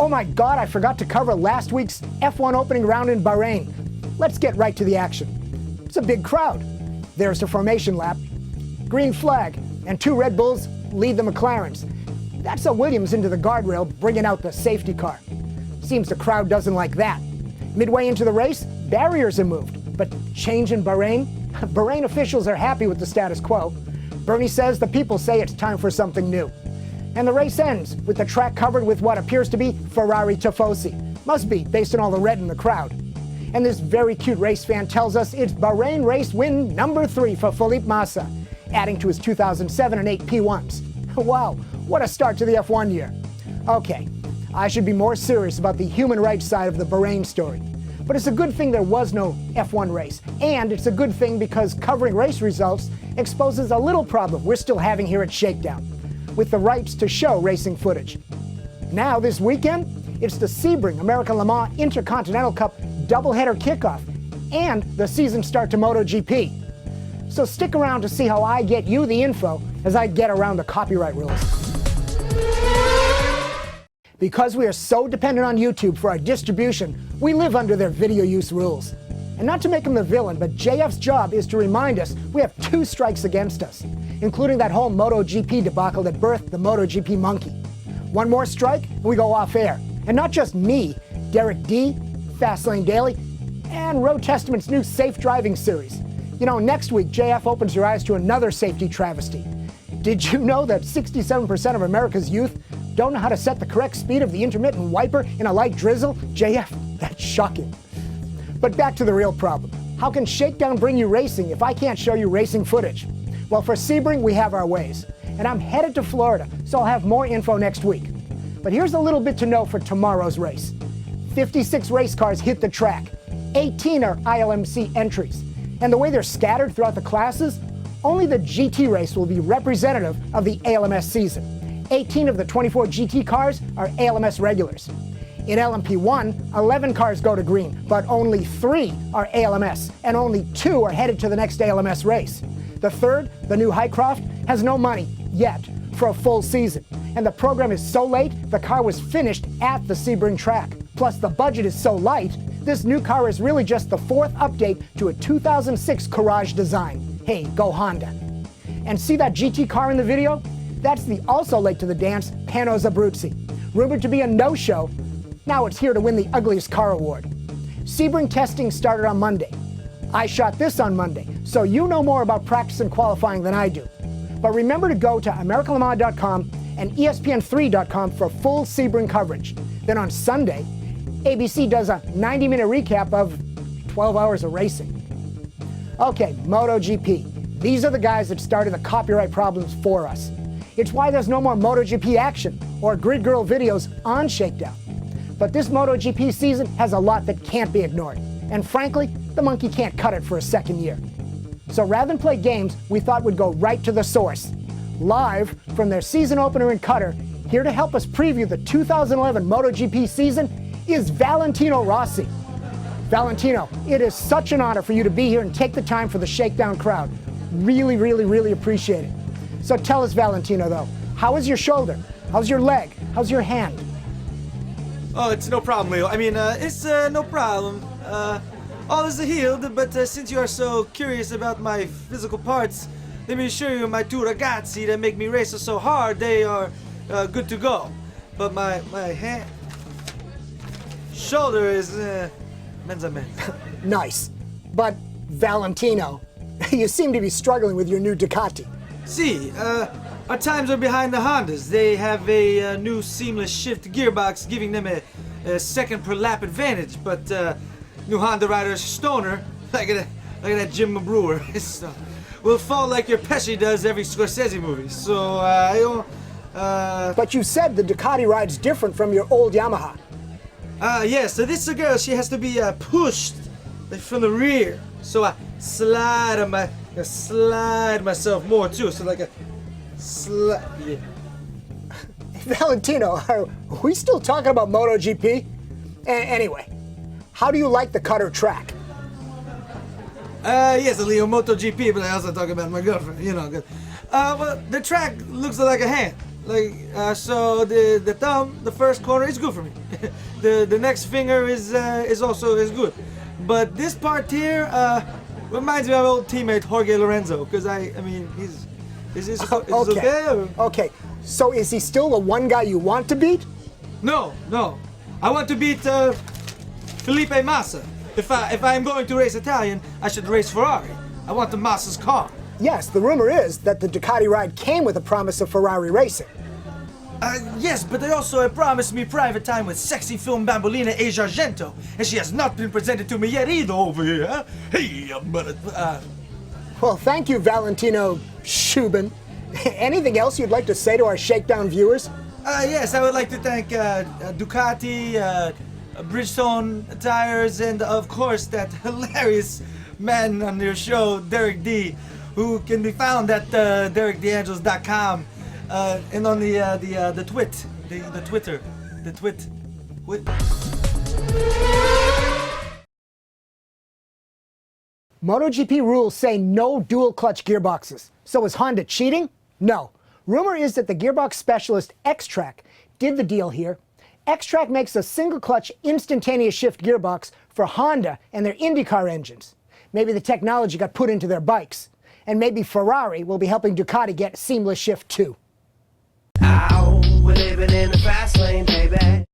Oh my God, I forgot to cover last week's F1 opening round in Bahrain. Let's get right to the action. It's a big crowd. There's the formation lap. Green flag, and 2 Red Bulls lead the McLarens. That's a Williams into the guardrail, bringing out the safety car. Seems the crowd doesn't like that. Midway into the race, barriers are moved. But change in Bahrain? Bahrain officials are happy with the status quo. Bernie says the people say it's time for something new. And the race ends with the track covered with what appears to be Ferrari Tifosi. Must be, based on all the red in the crowd. And this very cute race fan tells us it's Bahrain race win number 3 for Felipe Massa, adding to his 2007 and 8 P1s. Wow, what a start to the F1 year. Okay, I should be more serious about the human rights side of the Bahrain story. But it's a good thing there was no F1 race. And it's a good thing because covering race results exposes a little problem we're still having here at Shakedown, with the rights to show racing footage. Now, this weekend, it's the Sebring American Le Mans Intercontinental Cup doubleheader kickoff and the season start to MotoGP. So stick around to see how I get you the info as I get around the copyright rules. Because we are so dependent on YouTube for our distribution, we live under their video use rules. And not to make him the villain, but JF's job is to remind us we have 2 strikes against us, including that whole MotoGP debacle that birthed the MotoGP monkey. 1 more strike, and we go off air. And not just me, Derek D, FastLaneDaily, and Road Testament's new Safe Driving series. You know, next week, JF opens your eyes to another safety travesty. Did you know that 67% of America's youth don't know how to set the correct speed of the intermittent wiper in a light drizzle? JF, that's shocking. But back to the real problem. How can Shakedown bring you racing if I can't show you racing footage? Well, for Sebring, we have our ways. And I'm headed to Florida, so I'll have more info next week. But here's a little bit to know for tomorrow's race. 56 race cars hit the track. 18 are ILMC entries. And the way they're scattered throughout the classes, only the GT race will be representative of the ALMS season. 18 of the 24 GT cars are ALMS regulars. In LMP1, 11 cars go to green, but only 3 are ALMS, and only 2 are headed to the next ALMS race. The third, the new Highcroft, has no money, yet, for a full season. And the program is so late, the car was finished at the Sebring track. Plus, the budget is so light, this new car is really just the 4th update to a 2006 Courage design. Hey, go Honda. And see that GT car in the video? That's the also late to the dance Pano Zabruzzi. Rumored to be a no-show, now it's here to win the ugliest car award. Sebring testing started on Monday. I shot this on Monday, so you know more about practice and qualifying than I do. But remember to go to AmericanLeMans.com and ESPN3.com for full Sebring coverage. Then on Sunday, ABC does a 90-minute recap of 12 hours of racing. Okay, MotoGP. These are the guys that started the copyright problems for us. It's why there's no more MotoGP action or Grid Girl videos on Shakedown. But this MotoGP season has a lot that can't be ignored. And frankly, the monkey can't cut it for a second year. So rather than play games, we thought we'd go right to the source. Live from their season opener in Qatar, here to help us preview the 2011 MotoGP season is Valentino Rossi. Valentino, it is such an honor for you to be here and take the time for the Shakedown crowd. Really, really, really appreciate it. So tell us, Valentino, though, how is your shoulder? How's your leg? How's your hand? Oh, it's no problem, Leo. I mean, it's no problem. All is healed, but since you are so curious about my physical parts, let me show you my 2 ragazzi that make me race so hard. They are good to go. But my hand, shoulder is men's a man. Nice. But Valentino, you seem to be struggling with your new Ducati. See, our times are behind the Hondas. They have a new seamless shift gearbox, giving them a second per lap advantage. But new Honda rider Stoner, like that Jim Brewer, will fall like your Pesci does every Scorsese movie. So But you said the Ducati ride's different from your old Yamaha. Yes. So this girl, she has to be pushed from the rear. So I slide myself more too. So like a slide. Yeah. Valentino, are we still talking about MotoGP? Anyway, how do you like the Qatar track? Yes, Leo, MotoGP, but I also talk about my girlfriend, you know. Well, the track looks like a hand. So the thumb, the first corner is good for me. the next finger is also good. But this part here reminds me of my old teammate Jorge Lorenzo, because I mean is okay? Or? Okay. So is he still the one guy you want to beat? No. I want to beat Felipe Massa. If I am going to race Italian, I should race Ferrari. I want the Massa's car. Yes, the rumor is that the Ducati ride came with a promise of Ferrari racing. Yes, but they also promised me private time with sexy film bambolina Asia Argento, and she has not been presented to me yet either over here. Huh? Hey, Well, thank you, Valentino Shubin. Anything else you'd like to say to our Shakedown viewers? Yes, I would like to thank Ducati, Bridgestone Tires, and of course that hilarious man on your show, Derek D, who can be found at DerekDeAngels.com and on the Twitter. MotoGP rules say no dual clutch gearboxes. So is Honda cheating? No. Rumor is that the gearbox specialist X-Track did the deal here. X-Track makes a single clutch instantaneous shift gearbox for Honda and their IndyCar engines. Maybe the technology got put into their bikes. And maybe Ferrari will be helping Ducati get seamless shift too. Ow, we're living in the fast lane, baby.